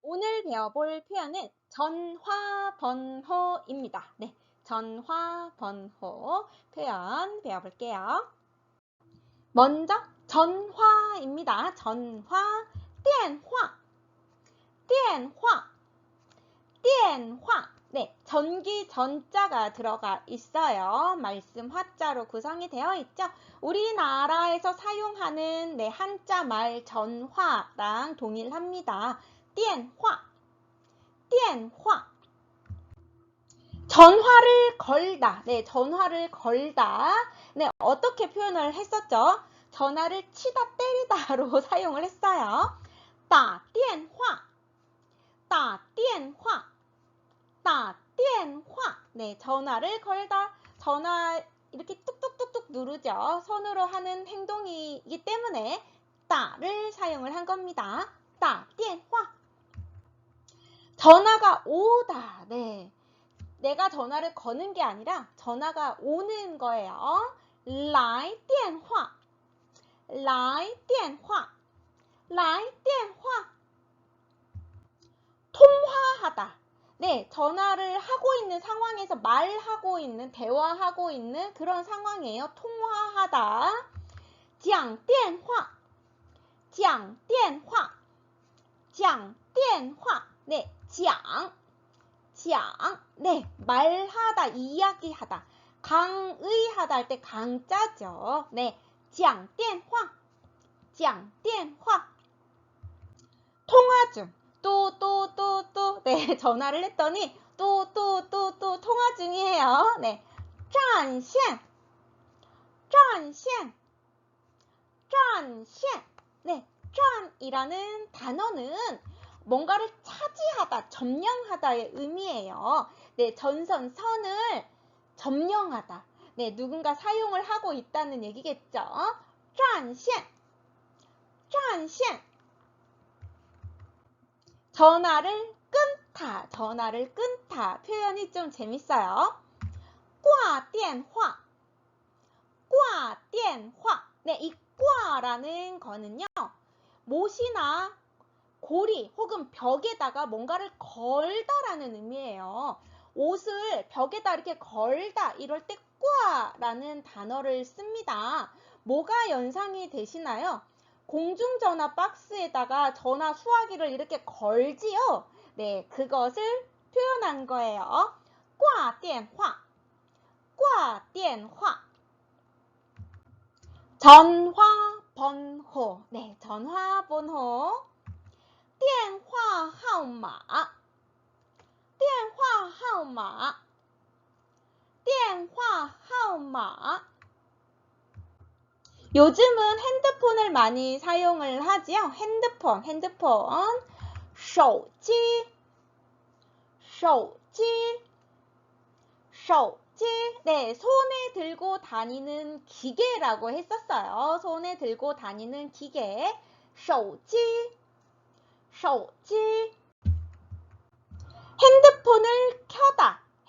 오늘 배워볼 표현은 전화번호입니다. 네, 전화번호 표현 배워볼게요. 먼저 전화입니다. 전화, 电话. 네, 전기 전자가 들어가 있어요. 말씀 화자로 구성이 되어 있죠. 우리나라에서 사용하는 한자 말 전화랑 동일합니다. 电话. 전화를 걸다. 네, 전화를 걸다. 네, 어떻게 표현을 했었죠? 전화를 치다 때리다로 사용을 했어요. 打电话. 네, 전화를 걸다. 전화 이렇게 뚝뚝뚝뚝 누르죠. 손으로 하는 행동이기 때문에 따를 사용을 한 겁니다. 打电话. 전화가 오다. 네. 내가 전화를 거는 게 아니라 전화가 오는 거예요. 来电话. 통화하다. 네, 전화를 하고 있는 상황에서 말하고 있는, 대화하고 있는 그런 상황이에요. 통화하다. 讲电话. 네, 讲. 네, 말하다, 이야기하다. 강의하다 할 때 강자죠. 네, 讲电话. 통화 중. 네, 전화를 했더니 또 통화 중이에요. 네, 占线. 네, 占이라는 단어는 뭔가를 차지하다, 점령하다의 의미예요. 네, 선을 점령하다. 네, 누군가 사용을 하고 있다는 얘기겠죠. 占线. 전화를 끊다. 표현이 좀 재밌어요. 挂电话. 네, 이 挂라는 거는요, 못이나 고리 혹은 벽에다가 뭔가를 걸다라는 의미예요. 옷을 벽에다 이렇게 걸다 이럴 때 꽈라는 단어를 씁니다. 뭐가 연상이 되시나요? 공중전화 박스에다가 전화 수화기를 이렇게 걸지요. 네, 그것을 표현한 거예요. 挂电话. 전화번호. 네, 전화번호. 电话号码. 요즘은 핸드폰을 많이 사용을 하지요. 핸드폰. 手机. 네, 손에 들고 다니는 기계라고 했었어요. 손에 들고 다니는 기계. 手机.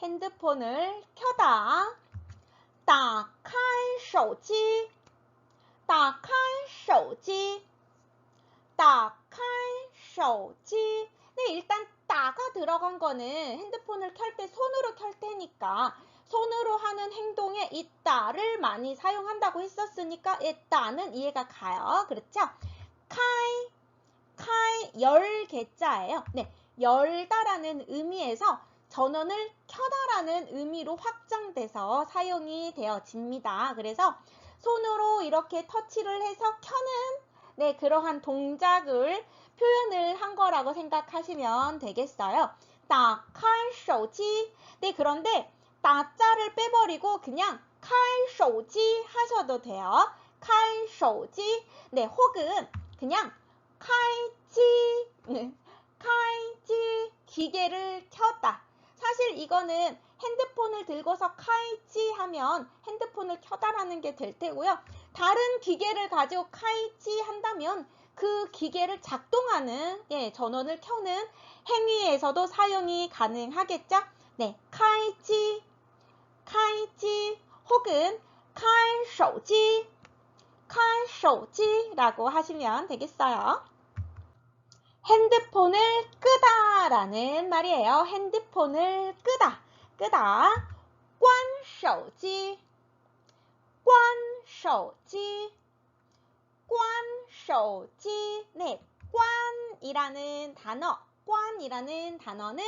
핸드폰을 켜다. 打开手机. 네, 일단 따가 들어간 거는 핸드폰을 켤 때 손으로 켤 테니까 손으로 하는 행동에 이 따를 많이 사용한다고 했었으니까 이 따는 이해가 가요. 그렇죠? 열 개자예요. 네, 열다라는 의미에서 전원을 켜다라는 의미로 확장돼서 사용이 되어집니다. 그래서 손으로 이렇게 터치를 해서 켜는, 네, 그러한 동작을 표현을 한 거라고 생각하시면 되겠어요. 打开手机. 네, 그런데 따자를 빼버리고 그냥 开手机 하셔도 돼요. 开手机. 네, 혹은 그냥 开机. 기계를 켰다. 사실 이거는 핸드폰을 들고서 开机 하면 핸드폰을 켜다라는 게 될 테고요. 다른 기계를 가지고 开机 한다면 그 기계를 작동하는, 예, 전원을 켜는 행위에서도 사용이 가능하겠죠? 네, 开机 혹은 开手机라고 하시면 되겠어요. 핸드폰을 끄다라는 말이에요. 핸드폰을 끄다. 关手机关手机关手机 네, 관이라는 단어는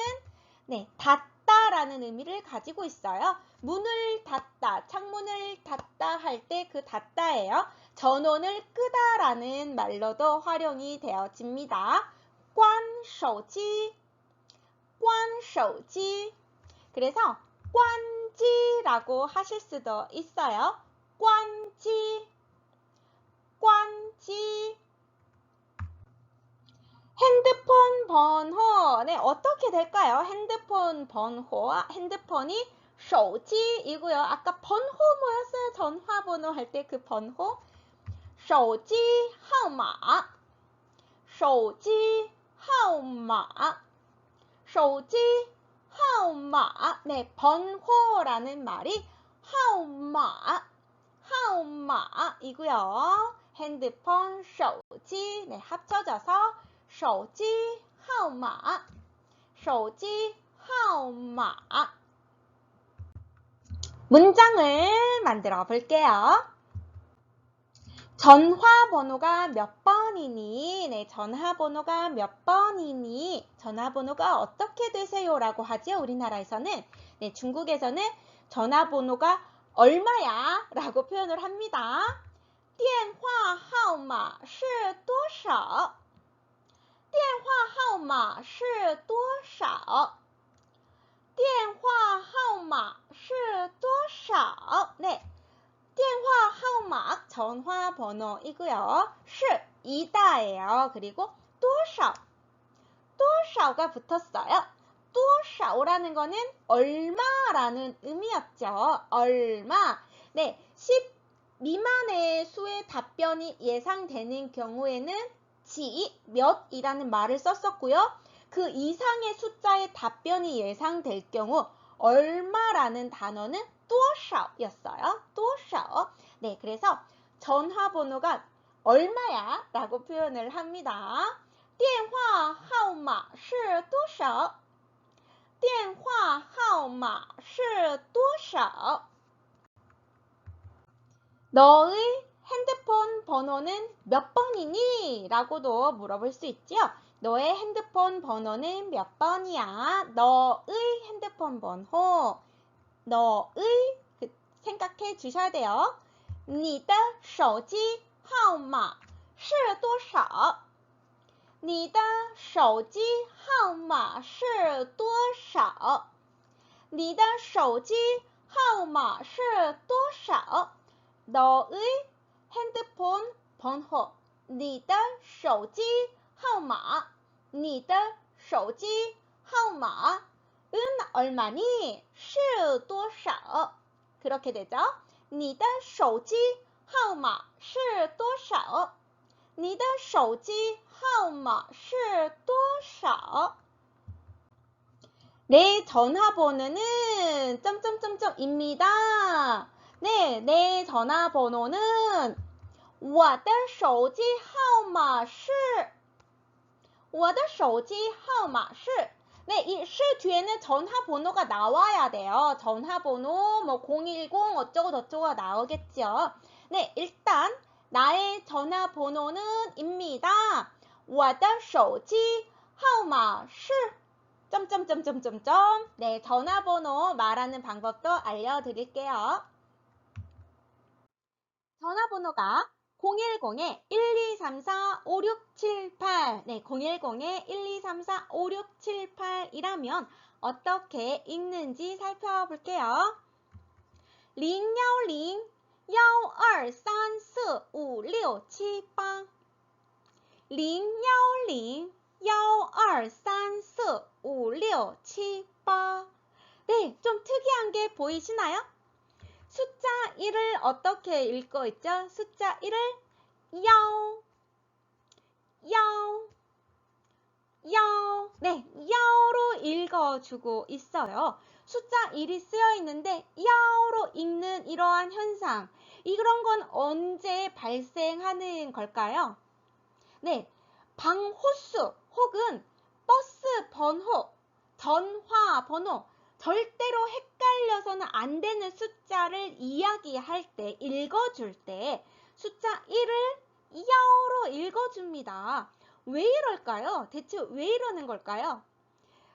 네, 닫다라는 의미를 가지고 있어요. 문을 닫다, 창문을 닫다 할 때 그 닫다예요. 전원을 끄다라는 말로도 활용이 되어집니다. 关手机关手机 그래서 관지라고 하실 수도 있어요. 관지 핸드폰 번호 네, 어떻게 될까요? 핸드폰 번호 핸드폰이 手机이고요. 아까 번호 뭐였어요? 전화번호 할 때 그 번호 手机号码手机号码네, 번호라는 말이 号码이고요. 핸드폰 手机 네, 합쳐져서 手机号码 문장을 만들어 볼게요. 전화번호가 몇 번이니? 네, 전화번호가 몇 번이니? 전화번호가 어떻게 되세요? 라고 하죠. 우리나라에서는. 네, 중국에서는 전화번호가 얼마야? 라고 표현을 합니다. 电话号码是多少?电话号码是多少?电话号码是多少? 네. 电话号码 전화번호이고요. 是 이다예요. 그리고 多少 多少가 붙었어요. 多少라는 거는 얼마라는 의미였죠. 얼마. 네, 10 미만의 수의 답변이 예상되는 경우에는 지, 몇이라는 말을 썼었고요. 그 이상의 숫자의 답변이 예상될 경우 얼마라는 단어는 多少였어요. 多少. 네, 그래서 전화번호가 얼마야? 라고 표현을 합니다. 电话号码是多少?电话号码是多少? 너의 핸드폰 번호는 몇 번이니? 라고도 물어볼 수 있죠. 너의 핸드폰 번호는 몇 번이야? 너의 핸드폰 번호. 너의 생각해 주셔야 돼요. 你的手机号码是多少?你的手机号码是多少?你的手机号码是多少? 너의 핸드폰 번호, 你的手机号码,你的手机号码은 얼마니? 是多少? 그렇게 되죠. 你的手机号码是多少?你的手机号码是多少? 내 전화번호는 점점점점입니다. 네, 내 전화번호는 我的手机号码是我的手机号码是 네, 이 시 뒤에는 전화번호가 나와야 돼요. 전화번호 뭐 010 어쩌고 저쩌고 나오겠죠. 네, 일단 나의 전화번호는 입니다. 我的手机号码是 점점점점점점. 네, 전화번호 말하는 방법도 알려드릴게요. 전화번호가 010-1234-5678 네, 010-1234-5678이라면 어떻게 읽는지 살펴볼게요. 010-1234-5678 010-1234-5678 네, 좀 특이한 게 보이시나요? 숫자 1을 어떻게 읽고 있죠? 숫자 1을 0, 0, 0 네, 0로 읽어주고 있어요. 숫자 1이 쓰여 있는데 0로 읽는 이러한 현상, 이런 건 언제 발생하는 걸까요? 네, 방 호수 혹은 혹은 버스 번호, 전화 번호, 절대로 헷갈려서는 안 되는 숫자를 이야기할 때, 읽어줄 때 숫자 1을 야오로 읽어줍니다. 왜 이럴까요? 대체 왜 이러는 걸까요?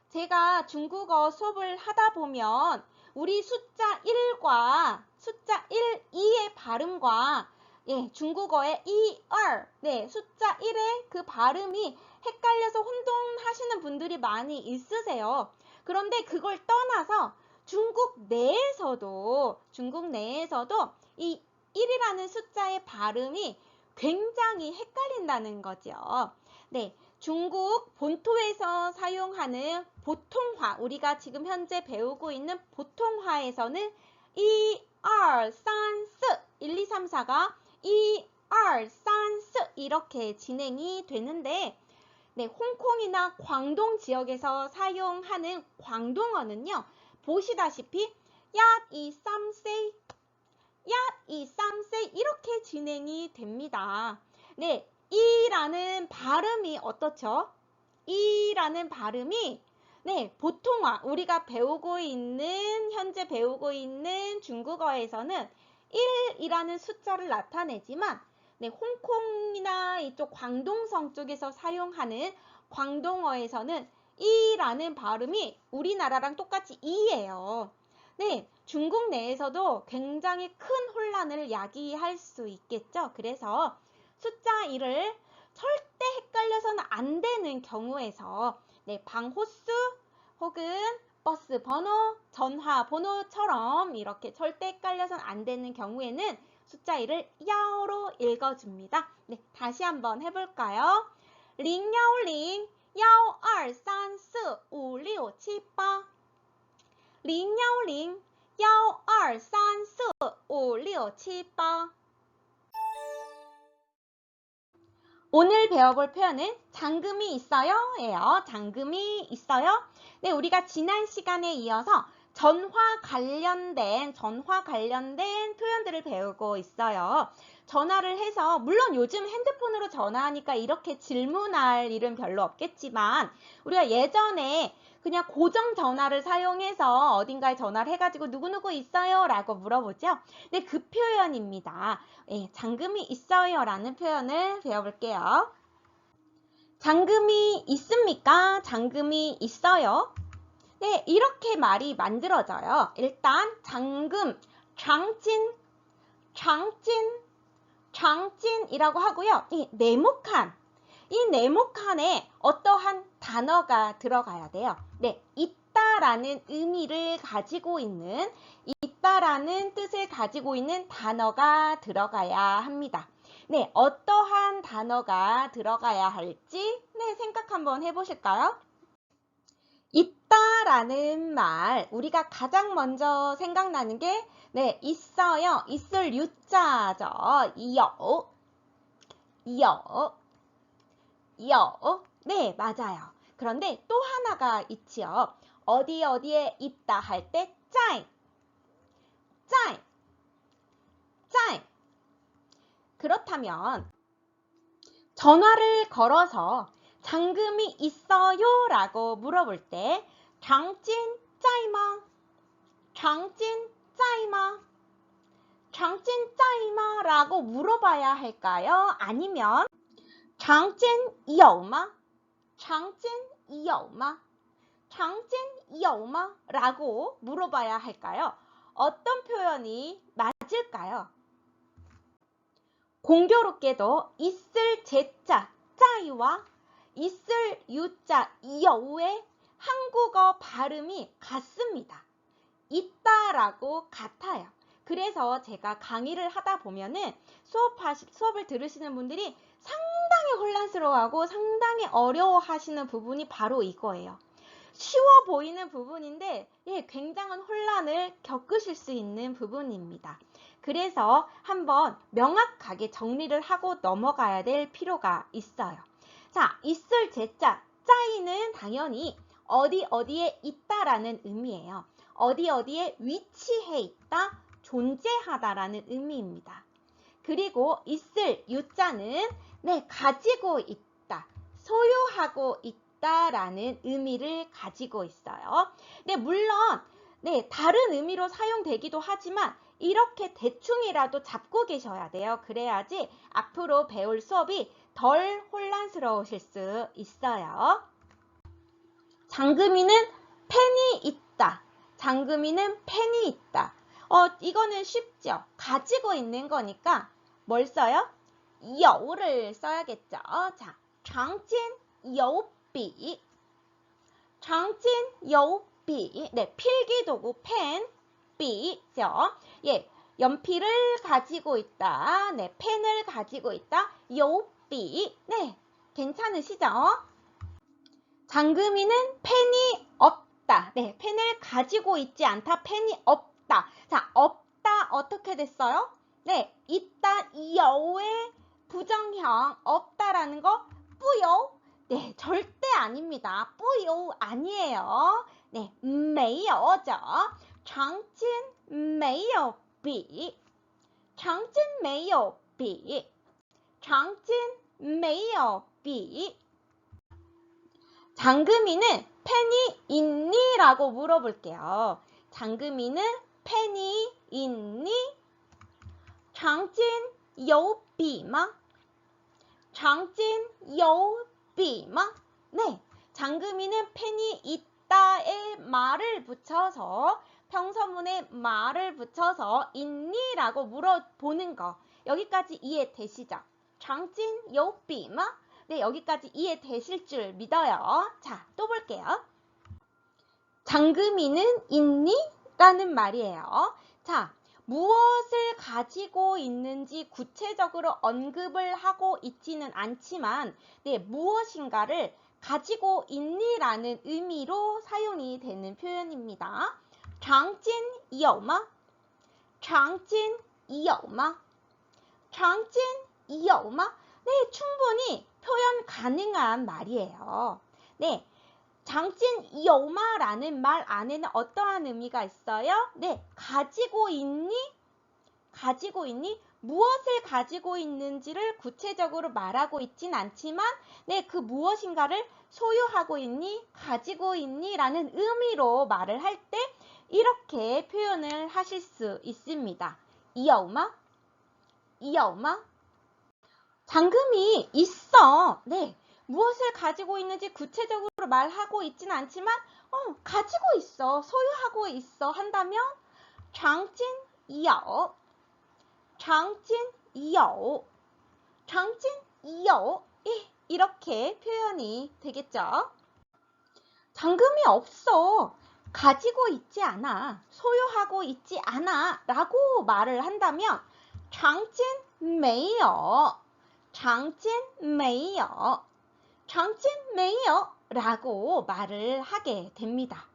제가 중국어 수업을 하다 보면 우리 숫자 1과 숫자 1, 2의 발음과 중국어의 2, 2, 숫자 1의 그 발음이 헷갈려서 혼돈하시는 분들이 많이 있으세요. 그런데 그걸 떠나서 중국 내에서도 이 1이라는 숫자의 발음이 굉장히 헷갈린다는 거죠. 네, 중국 본토에서 사용하는 보통화, 우리가 지금 현재 배우고 있는 보통화에서는 1, 2, 3, 4, 1, 2, 3, 4가 1, 2, 3, 4 이렇게 진행이 되는데 홍콩이나 광동 지역에서 사용하는 광동어는요. 보시다시피 야, 2, 3, 4, 야, 2, 3, 4 이렇게 진행이 됩니다. 네, 이라는 발음이 어떻죠? 이라는 발음이 보통화, 우리가 현재 배우고 있는 중국어에서는 1이라는 숫자를 나타내지만 홍콩이나 이쪽 광동성 쪽에서 사용하는 광동어에서는 이라는 발음이 우리나라랑 똑같이 이예요. 중국 내에서도 굉장히 큰 혼란을 야기할 수 있겠죠. 그래서 숫자 1을 절대 헷갈려서는 안 되는 경우에서 방호수 혹은 버스 번호, 전화 번호처럼 이렇게 절대 헷갈려서는 안 되는 경우에는 숫자 1을 야오로 읽어줍니다. 다시 한번 해볼까요? 010, 1, 2, 3, 4, 5, 6, 7, 8 010, 1, 2, 3, 4, 5, 6, 7, 8 오늘 배워볼 표현은 잠금이 있어요 예요. 잠금이 있어요. 우리가 지난 시간에 이어서 전화 관련된 표현들을 배우고 있어요. 전화를 해서 물론 요즘 핸드폰으로 전화하니까 이렇게 질문할 일은 별로 없겠지만 우리가 예전에 그냥 고정 전화를 사용해서 어딘가에 전화를 해가지고 누구누구 있어요? 라고 물어보죠. 그 표현입니다. 잠금이 있어요 라는 표현을 배워볼게요. 잠금이 있습니까? 잠금이 있어요? 이렇게 말이 만들어져요. 일단 잠금, 장찐이라고 하고요. 이 네모칸에 어떠한 단어가 들어가야 돼요. 있다라는 의미를 가지고 있는, 있다라는 뜻을 가지고 있는 단어가 들어가야 합니다. 어떠한 단어가 들어가야 할지 생각 한번 해보실까요? 있다라는 말, 우리가 가장 먼저 생각나는 게 있어요. 있을 유자죠. 맞아요. 그런데 또 하나가 있지요. 어디에 있다 할 때 짜이. 그렇다면 전화를 걸어서 잠금이 있어요? 라고 물어볼 때 장찐 짜이마? 라고 물어봐야 할까요? 아니면 장찐 이오마? 라고 물어봐야 할까요? 어떤 표현이 맞을까요? 공교롭게도 있을 제자 짜이와 있을 유자 이어우의 한국어 발음이 같습니다. 있다라고 같아요. 그래서 제가 강의를 하다 보면은 수업을 들으시는 분들이 상당히 혼란스러워하고 상당히 어려워하시는 부분이 바로 이거예요. 쉬워 보이는 부분인데 굉장한 혼란을 겪으실 수 있는 부분입니다. 그래서 한번 명확하게 정리를 하고 넘어가야 될 필요가 있어요. 자, 있을 제자, 짜이는 당연히 어디에 있다라는 의미예요. 어디에 위치해 있다, 존재하다라는 의미입니다. 그리고 있을 유자는 가지고 있다, 소유하고 있다 없다라는 의미를 가지고 있어요. 네, 물론 네, 다른 의미로 사용되기도 하지만 이렇게 대충이라도 잡고 계셔야 돼요. 그래야지 앞으로 배울 수업이 덜 혼란스러우실 수 있어요. 장금이는 펜이 있다. 장금이는 펜이 있다. 이거는 쉽죠. 가지고 있는 거니까 뭘 써요? 有를 써야겠죠. 자, 长찐有笔. 长찐有笔. 네, 필기도구 펜, 비죠. 예, 연필을 가지고 있다. 네, 펜을 가지고 있다. 有笔. 네, 괜찮으시죠? 장금이는 펜이 없다. 네, 펜을 가지고 있지 않다. 펜이 없다. 자, 없다 어떻게 됐어요? 네, 있다 有의 부정형 없다라는 거 뿌요. 네, 절대 아닙니다. 뿌요 아니에요. 네, 没有죠. 长찐没有笔. 长찐没有笔. 长찐没有笔. 장금이는 펜이 있니? 라고 물어볼게요. 장금이는 펜이 있니? 长찐有笔吗? 长찐有笔吗? 네, 장금이는 펜이 있다에 말을 붙여서 평서문에 말을 붙여서 있니? 라고 물어보는 거. 여기까지 이해되시죠? 长찐有笔吗? 네, 여기까지 이해되실 줄 믿어요. 자, 또 볼게요. 장금이는 있니? 라는 말이에요. 자, 무엇을 가지고 있는지 구체적으로 언급을 하고 있지는 않지만, 네, 무엇인가를 가지고 있니? 라는 의미로 사용이 되는 표현입니다. 长찐有吗? 长찐有吗? 长찐有吗? 네, 충분히 표현 가능한 말이에요. 네, 장찐 요마라는 말 안에는 어떠한 의미가 있어요? 네, 가지고 있니? 가지고 있니? 무엇을 가지고 있는지를 구체적으로 말하고 있진 않지만, 네, 그 무엇인가를 소유하고 있니? 가지고 있니? 라는 의미로 말을 할 때 이렇게 표현을 하실 수 있습니다. 이어마? 이어마? 장금이 있어. 네, 무엇을 가지고 있는지 구체적으로 말하고 있진 않지만 가지고 있어, 소유하고 있어 한다면 长찐有, 长찐有, 长찐有. 이렇게 표현이 되겠죠. 장금이 없어, 가지고 있지 않아, 소유하고 있지 않아 라고 말을 한다면 长찐没有, 长찐没有, 长찐没有라고 말을 하게 됩니다.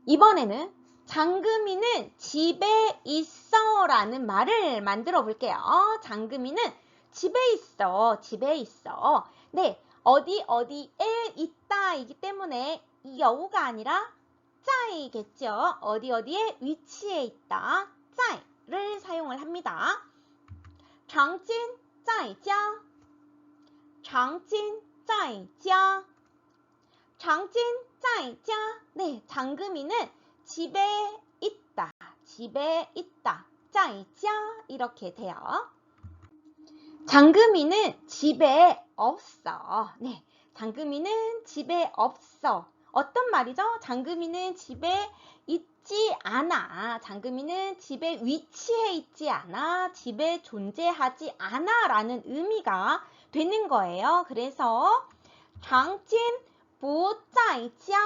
이번에는 장금이는 집에 있어 라는 말을 만들어 볼게요. 장금이는 집에 있어, 집에 있어. 네, 어디에 있다 이기 때문에 여우가 아니라 짜이겠죠. 어디에 위치해 있다, 짜이를 사용을 합니다. 长찐在家, 长찐在家, 长찐在家. 네, 장금이는 집에 있다, 집에 있다, 在家 이렇게 돼요. 장금이는 집에 없어. 네, 장금이는 집에 없어. 어떤 말이죠? 장금이는 집에 있지 않아. 장금이는 집에 위치해 있지 않아. 집에 존재하지 않아 라는 의미가 되는 거예요. 그래서 长찐不在家,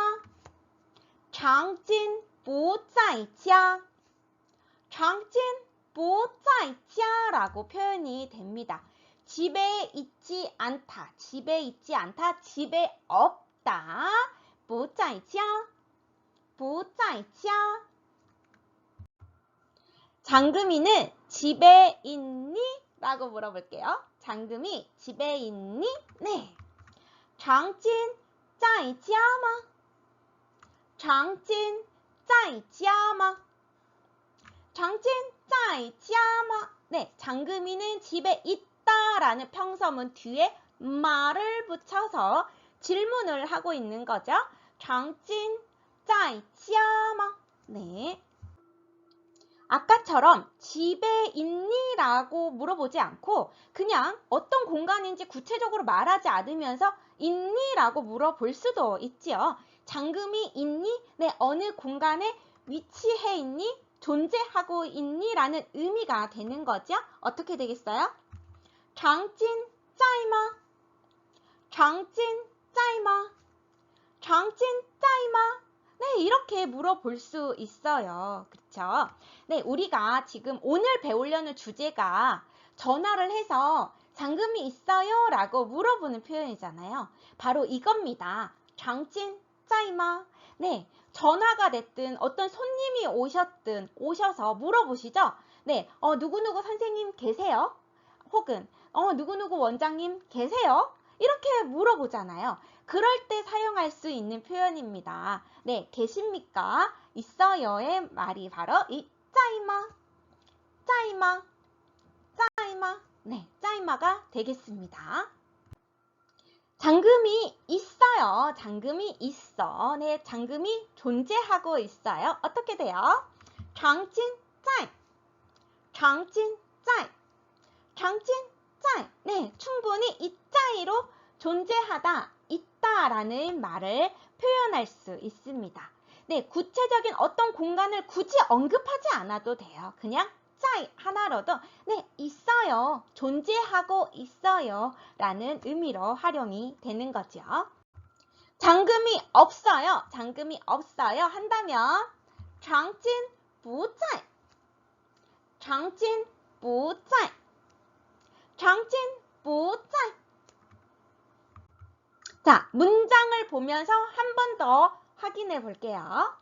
长찐不在家, 长찐不在家라고 표현이 됩니다. 집에 있지 않다, 집에 있지 않다, 집에 없다. 不在家, 不在家. 장금이는 집에 있니? 라고 물어볼게요. 장금이 집에 있니? 네. 长찐在家吗? 长찐在家吗? 长찐在家吗? 네, 장금이는 집에 있다 라는 평서문 뒤에 말을 붙여서 질문을 하고 있는 거죠. 장진, 在家吗? 네. 아까처럼 집에 있니? 라고 물어보지 않고 그냥 어떤 공간인지 구체적으로 말하지 않으면서 있니? 라고 물어볼 수도 있지요. 장금이 있니? 네, 어느 공간에 위치해 있니? 존재하고 있니? 라는 의미가 되는 거죠. 어떻게 되겠어요? 장진, 在吗? 장진, 在吗? 장진, 在吗? 네, 이렇게 물어볼 수 있어요. 그렇죠? 네, 우리가 지금 오늘 배우려는 주제가 전화를 해서 장금이 있어요? 라고 물어보는 표현이잖아요. 바로 이겁니다. 장진, 在吗? 네, 전화가 됐든 어떤 손님이 오셔서 물어보시죠. 네, 누구누구 선생님 계세요? 혹은 누구누구 원장님 계세요? 이렇게 물어보잖아요. 그럴 때 사용할 수 있는 표현입니다. 네, 계십니까? 있어요의 말이 바로 이 짜이마, 짜이마, 짜이마. 네, 짜이마가 되겠습니다. 장금이 있어요. 장금이 있어. 네, 장금이 존재하고 있어요. 어떻게 돼요? 장진, 짜이, 장진, 짜이, 장진, 짜이. 네, 충분히 이 짜이로 존재하다, 있다라는 말을 표현할 수 있습니다. 네, 구체적인 어떤 공간을 굳이 언급하지 않아도 돼요. 그냥 짜이 하나로도 네, 있어요, 존재하고 있어요 라는 의미로 활용이 되는 거죠. 장금이 없어요, 장금이 없어요 한다면 장진 不在, 장진 不在, 장진 不在. 자, 문장을 보면서 한 번 더 확인해 볼게요.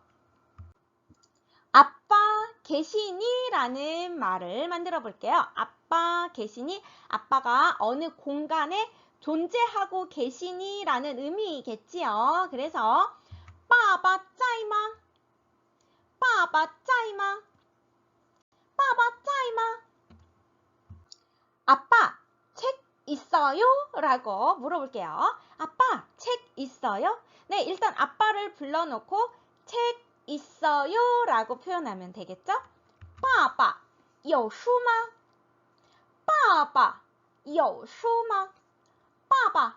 아빠 계시니? 라는 말을 만들어 볼게요. 아빠 계시니? 아빠가 어느 공간에 존재하고 계시니? 라는 의미겠지요. 그래서 빠바 짜이마, 빠바 짜이마, 빠바 짜이마. 아빠 책 있어요? 라고 물어볼게요. 아빠 책 있어요? 네, 일단 아빠를 불러놓고 책 있어요? 라고 표현하면 되겠죠? 빠빠 有书吗? 빠빠 有书吗? 빠빠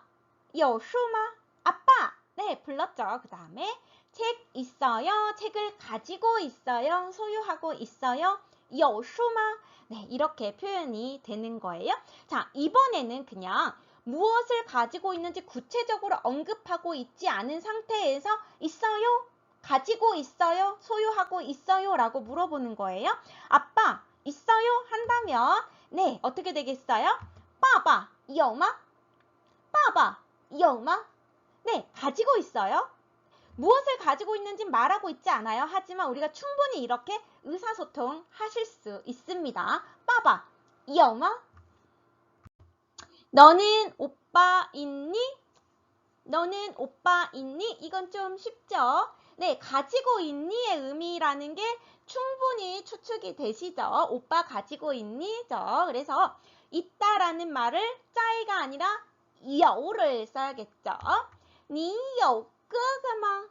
有书吗? 아빠, 네, 불렀죠. 그 다음에 책 있어요? 책을 가지고 있어요? 소유하고 있어요? 有书吗? 네, 이렇게 표현이 되는 거예요. 자, 이번에는 그냥 무엇을 가지고 있는지 구체적으로 언급하고 있지 않은 상태에서 있어요? 가지고 있어요? 소유하고 있어요? 라고 물어보는 거예요. 아빠, 있어요? 한다면 네, 어떻게 되겠어요? 빠빠, 有吗? 빠빠, 有吗? 네, 가지고 있어요. 무엇을 가지고 있는지 말하고 있지 않아요. 하지만 우리가 충분히 이렇게 의사소통 하실 수 있습니다. 빠빠, 有吗? 너는 오빠 있니? 너는 오빠 있니? 이건 좀 쉽죠? 네, 가지고 있니의 의미라는 게 충분히 추측이 되시죠? 오빠 가지고 있니?죠. 그래서 있다라는 말을 짜이가 아니라 有를 써야겠죠. 你有哥哥吗?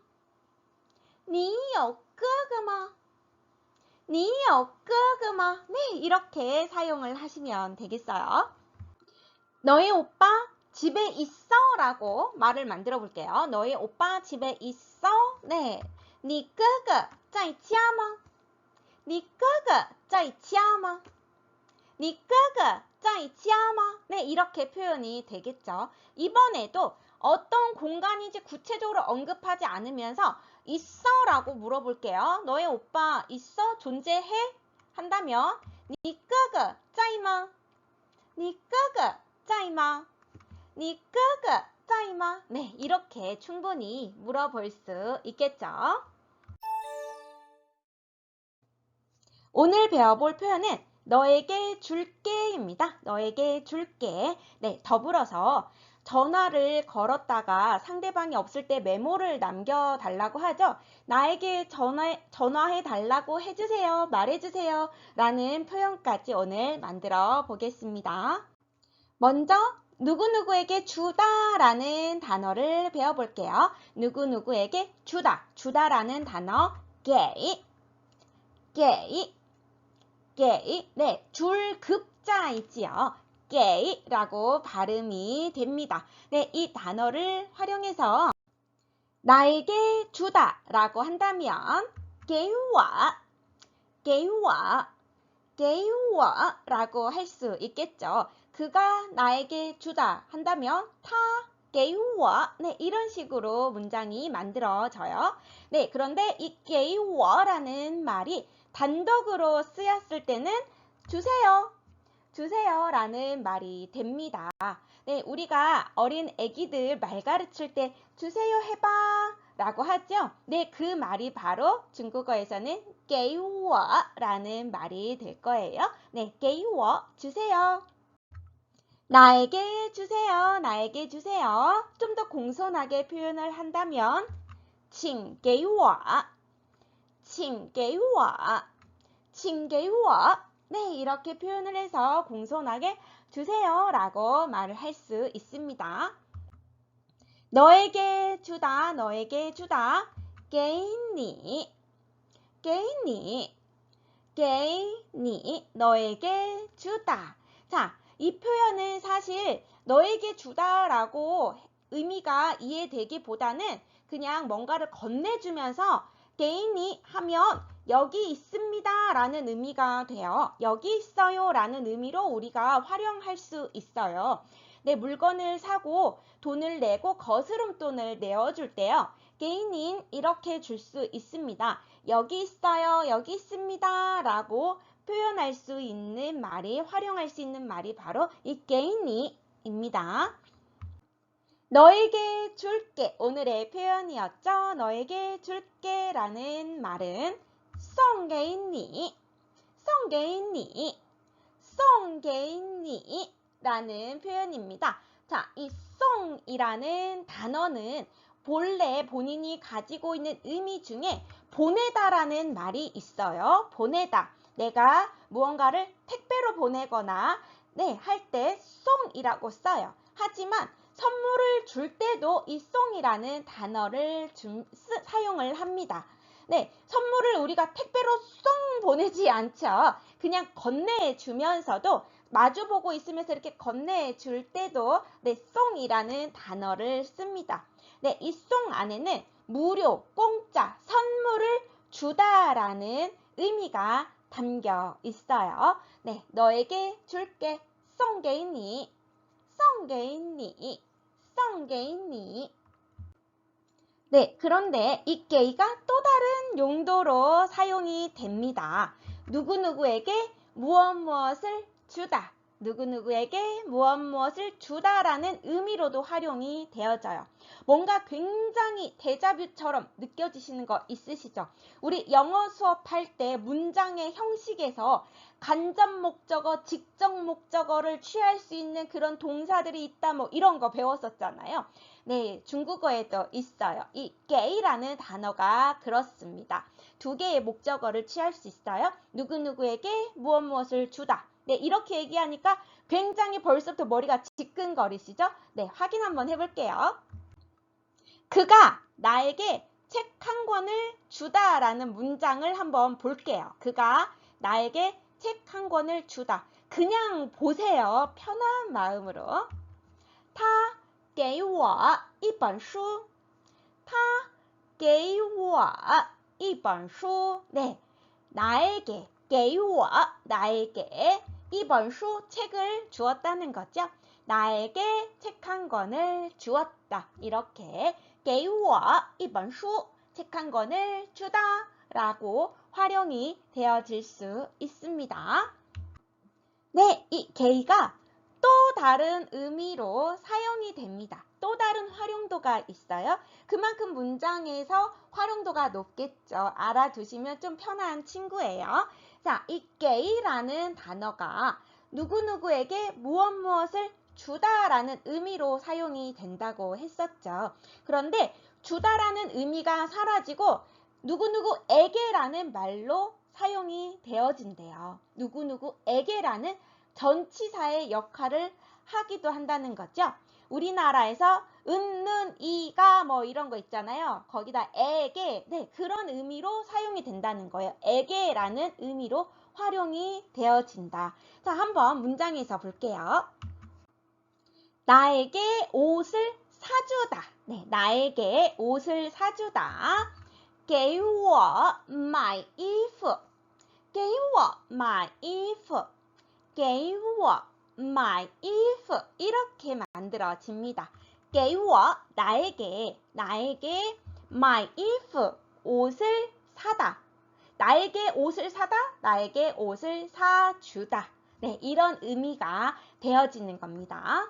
你有哥哥吗? 你有哥哥吗? 네, 이렇게 사용을 하시면 되겠어요. 너의 오빠 집에 있어? 라고 말을 만들어 볼게요. 너의 오빠 집에 있어? 네. 你哥哥在家吗? 你哥哥在家吗? 你哥哥在家吗? 네, 이렇게 표현이 되겠죠. 이번에도 어떤 공간인지 구체적으로 언급하지 않으면서 있어? 라고 물어볼게요. 너의 오빠 있어? 존재해? 한다면 你哥哥在吗? 你哥哥在吗? 你哥哥在吗? 네, 이렇게 충분히 물어볼 수 있겠죠. 오늘 배워볼 표현은 너에게 줄게입니다. 너에게 줄게. 네, 더불어서 전화를 걸었다가 상대방이 없을 때 메모를 남겨달라고 하죠. 나에게 전화해 달라고 해주세요. 말해주세요. 라는 표현까지 오늘 만들어 보겠습니다. 먼저 누구누구에게 주다라는 단어를 배워볼게요. 누구누구에게 주다, 주다라는 단어 게 네, 줄 급자 있지요. 게라고 발음이 됩니다. 네, 이 단어를 활용해서 나에게 주다라고 한다면给我라고 할 수 있겠죠. 그가 나에게 주다 한다면 他给我 네, 이런 식으로 문장이 만들어져요. 네, 그런데 이 给我라는 말이 단독으로 쓰였을 때는 주세요라는 말이 됩니다. 네, 우리가 어린 애기들 말 가르칠 때 주세요 해봐 라고 하죠. 네, 그 말이 바로 중국어에서는 给我라는 말이 될 거예요. 네, 给我 주세요. 나에게 주세요. 나에게 주세요. 좀 더 공손하게 표현을 한다면 请给我请给我请给我네, 이렇게 표현을 해서 공손하게 주세요 라고 말을 할 수 있습니다. 너에게 주다, 너에게 주다. 给你너에게 주다. 자, 이 표현은 사실 너에게 주다라고 의미가 이해되기보다는 그냥 뭔가를 건네주면서 给你 하면 여기 있습니다 라는 의미가 돼요. 여기 있어요 라는 의미로 우리가 활용할 수 있어요. 네, 물건을 사고 돈을 내고 거스름돈을 내어줄 때요. 给你 이렇게 줄 수 있습니다. 여기 있어요, 여기 있습니다 라고 표현할 수 있는 말이, 활용할 수 있는 말이 바로 이 给你입니다. 너에게 줄게, 오늘의 표현이었죠. 너에게 줄게 라는 말은 送给你라는 표현입니다. 자, 이 송이라는 단어는 본래 본인이 가지고 있는 의미 중에 보내다라는 말이 있어요. 보내다. 내가 무언가를 택배로 보내거나 네, 할 때 송이라고 써요. 하지만 선물을 줄 때도 이 송이라는 단어를 사용을 합니다. 네, 선물을 우리가 택배로 송 보내지 않죠. 그냥 건네주면서도 마주보고 있으면서 이렇게 건네줄 때도 네, 송이라는 단어를 씁니다. 네, 이 송 안에는 무료, 공짜, 선물을 주다라는 의미가 담겨 있어요. 네, 너에게 줄게, 送给你네, 그런데 이 게이가 또 다른 용도로 사용이 됩니다. 누구누구에게 무엇무엇을 주다. 누구누구에게 무엇무엇을 주다라는 의미로도 활용이 되어져요. 뭔가 굉장히 데자뷰처럼 느껴지시는 거 있으시죠? 우리 영어 수업할 때 문장의 형식에서 간접 목적어, 직접 목적어를 취할 수 있는 그런 동사들이 있다, 뭐 이런 거 배웠었잖아요. 네, 중국어에도 있어요. 이 게이라는 단어가 그렇습니다. 두 개의 목적어를 취할 수 있어요. 누구누구에게 무엇무엇을 주다. 네, 이렇게 얘기하니까 굉장히 벌써부터 머리가 지끈거리시죠? 네, 확인 한번 해볼게요. 그가 나에게 책 한 권을 주다라는 문장을 한번 볼게요. 그가 나에게 책 한 권을 주다. 그냥 보세요. 편한 마음으로. 他给我一本书. 他给我一本书. 네, 나에게, 给我, 나에게 一本书, 책을 주었다는 거죠. 나에게 책 한 권을 주었다. 이렇게 给我一本书, 책 한 권을 주다 라고 활용이 되어질 수 있습니다. 네, 이 게이가 또 다른 의미로 사용이 됩니다. 또 다른 활용도가 있어요. 그만큼 문장에서 활용도가 높겠죠. 알아두시면 좀 편한 친구예요. 자, 이 게이라는 단어가 누구누구에게 무엇무엇을 주다라는 의미로 사용이 된다고 했었죠. 그런데 주다라는 의미가 사라지고 누구누구에게라는 말로 사용이 되어진대요. 누구누구에게라는 전치사의 역할을 하기도 한다는 거죠. 우리나라에서 은, 이가 뭐 이런 거 있잖아요. 거기다 에게, 네, 그런 의미로 사용이 된다는 거예요. 에게라는 의미로 활용이 되어진다. 자, 한번 문장에서 볼게요. 나에게 옷을 사주다. 네, 나에게 옷을 사주다. 给我买衣服给我买衣服给我买衣服이렇게 만들어집니다. 给我 나에게 나에게 买衣服 옷을 사다. 나에게 옷을 사다, 나에게 옷을 사주다. 네, 이런 의미가 되어지는 겁니다.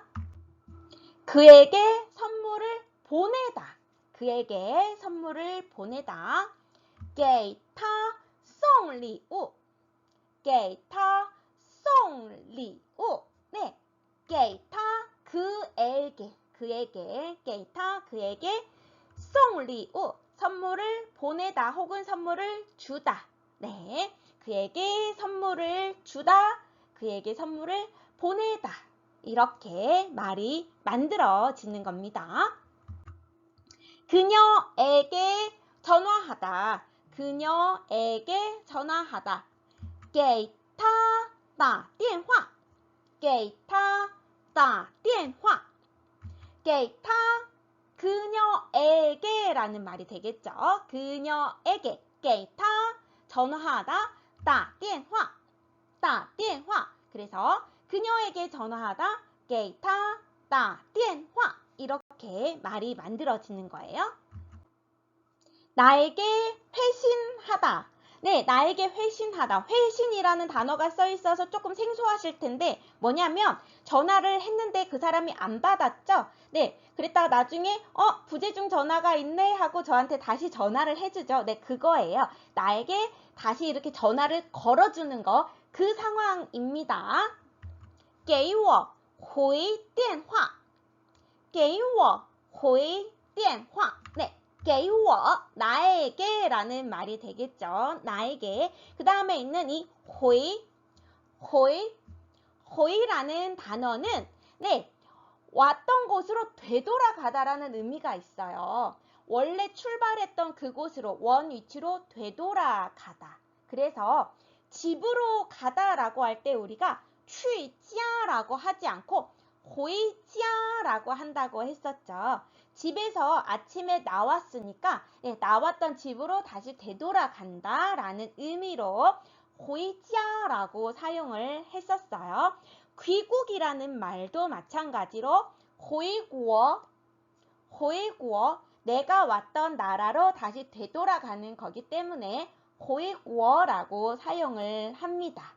그에게 선물을 보내다. 그에게 선물을 보내다. 给他送礼物给他送礼物 네, 给他 그에게 给他 그에게 送礼物 선물을 보내다 혹은 선물을 주다. 네, 그에게 선물을 주다, 그에게 선물을 보내다. 이렇게 말이 만들어지는 겁니다. 그녀에게 전화하다. 그녀에게 전화하다. 给他打电话给他打电话给他 그녀에게 라는 말이 되겠죠. 그녀에게 给他 전화하다 打电话打电话 그래서 그녀에게 전화하다 给他打电话 이렇게 말이 만들어지는 거예요. 나에게 회신하다. 네, 나에게 회신하다. 회신이라는 단어가 써 있어서 조금 생소하실 텐데 뭐냐면 전화를 했는데 그 사람이 안 받았죠? 네, 그랬다가 나중에 부재중 전화가 있네 하고 저한테 다시 전화를 해주죠. 네, 그거예요. 나에게 다시 이렇게 전화를 걸어주는 거, 그 상황입니다. 给我回电话给我回电话 네, 给我 나에게 라는 말이 되겠죠. 나에게. 그 다음에 있는 이 회이라는 단어는 네, 왔던 곳으로 되돌아가다라는 의미가 있어요. 원래 출발했던 그곳으로 원 위치로 되돌아가다. 그래서 집으로 가다라고 할 때 우리가 去家라고 하지 않고 回家라고 한다고 했었죠. 집에서 아침에 나왔으니까 네, 나왔던 집으로 다시 되돌아간다 라는 의미로 回家라고 사용을 했었어요. 귀국이라는 말도 마찬가지로 回国 내가 왔던 나라로 다시 되돌아가는 거기 때문에 回国라고 사용을 합니다.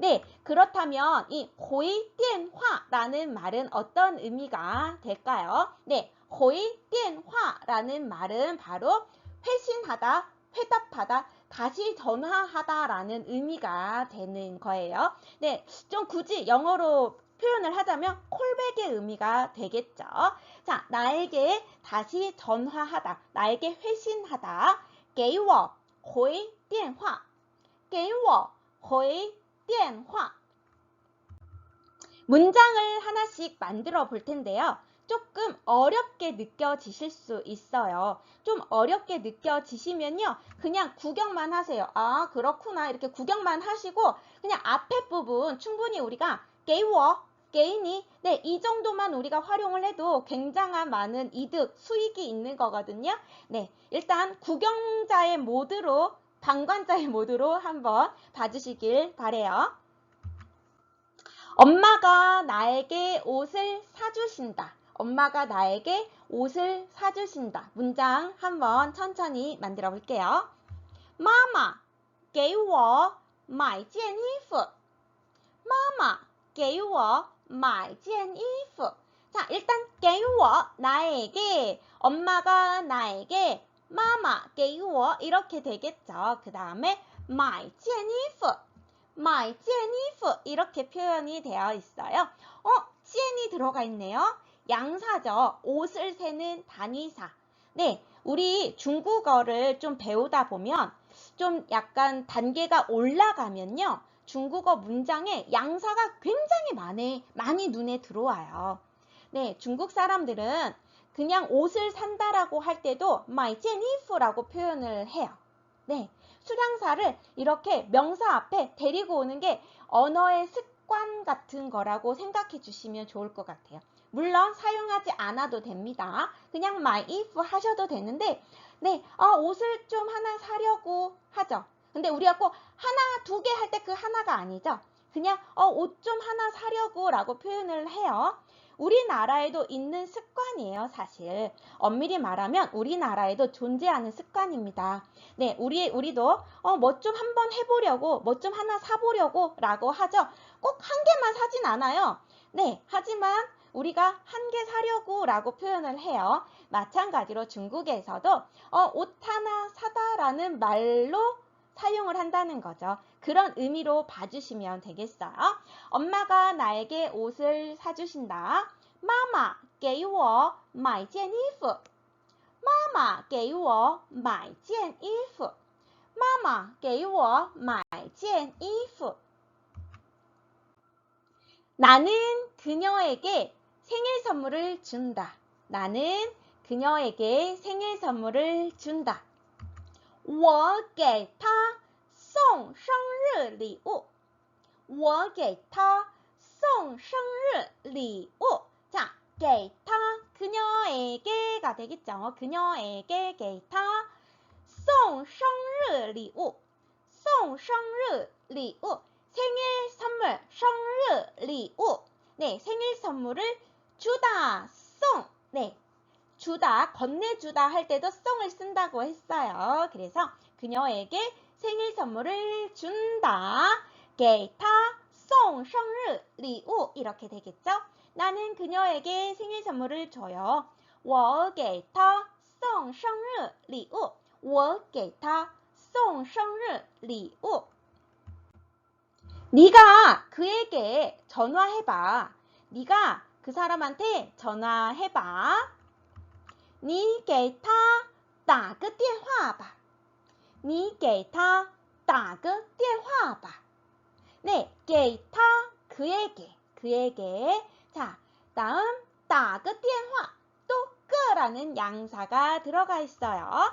네, 그렇다면 이 回电话라는 말은 어떤 의미가 될까요? 네, 回电话라는 말은 바로 회신하다, 회답하다, 다시 전화하다 라는 의미가 되는 거예요. 네, 좀 굳이 영어로 표현을 하자면 콜백의 의미가 되겠죠. 자, 나에게 다시 전화하다, 나에게 회신하다. 给我回电话给我回电话 문장을 하나씩 만들어 볼 텐데요. 조금 어렵게 느껴지실 수 있어요. 좀 어렵게 느껴지시면요. 그냥 구경만 하세요. 아, 그렇구나. 이렇게 구경만 하시고 그냥 앞에 부분 충분히 우리가 给我 게이니 네, 이 정도만 우리가 활용을 해도 굉장한 많은 이득, 수익이 있는 거거든요. 네, 일단 구경자의 모드로, 방관자의 모드로 한번 봐주시길 바래요. 엄마가 나에게 옷을 사주신다. 엄마가 나에게 옷을 사주신다. 문장 한번 천천히 만들어 볼게요. 妈妈给我买件衣服妈妈给我买件衣服 자, 일단 给我 나에게, 엄마가 나에게, 妈妈给我 이렇게 되겠죠. 그 다음에 买件衣服 买件衣服 이렇게 표현이 되어 있어요. 찌엔이 들어가 있네요. 양사죠. 옷을 세는 단위사. 네, 우리 중국어를 좀 배우다 보면 좀 약간 단계가 올라가면요. 중국어 문장에 양사가 굉장히 많이 눈에 들어와요. 네, 중국 사람들은 그냥 옷을 산다라고 할 때도 买件衣服라고 표현을 해요. 네, 수량사를 이렇게 명사 앞에 데리고 오는 게 언어의 습관 같은 거라고 생각해 주시면 좋을 것 같아요. 물론 사용하지 않아도 됩니다. 그냥 买衣服 하셔도 되는데, 네, 옷을 좀 하나 사려고 하죠. 근데 우리가 꼭 하나, 두 개 할 때 그 하나가 아니죠. 그냥 옷 좀 하나 사려고 라고 표현을 해요. 우리나라에도 있는 습관이에요, 사실. 엄밀히 말하면 우리나라에도 존재하는 습관입니다. 네, 우리도 뭐 좀 한번 해보려고, 뭐 좀 하나 사보려고 라고 하죠. 꼭 한 개만 사진 않아요. 네, 하지만 우리가 한 개 사려고 라고 표현을 해요. 마찬가지로 중국에서도 옷 하나 사다라는 말로 사용을 한다는 거죠. 그런 의미로 봐주시면 되겠어요. 엄마가 나에게 옷을 사주신다. 妈妈给我买件衣服. 妈妈给我买件衣服. 妈妈给我买件衣服. 나는 그녀에게 생일 선물을 준다. 나는 그녀에게 생일 선물을 준다. 我给她送生日礼物. 我给她送生日礼物. 자, 给她 그녀에게가 되겠죠. 그녀에게 给她送生日礼物. 送生日礼物. 생일 선물, 生日礼物. 네, 생일 선물을 주다, 송. 네, 주다, 건네주다 할 때도 송을 쓴다고 했어요. 그래서 그녀에게 생일 선물을 준다. 给她送生日礼物 이렇게 되겠죠? 나는 그녀에게 생일 선물을 줘요. 我给她送生日礼物. 我给她送生日礼物. 네가 그에게 전화해봐. 네가 그 사람한테 전화해봐. 你给他打个电话吧. 你给他打个电话吧. 네, 给他 그에게. 자, 다음 打个电话 또 끄라는 양사가 들어가 있어요.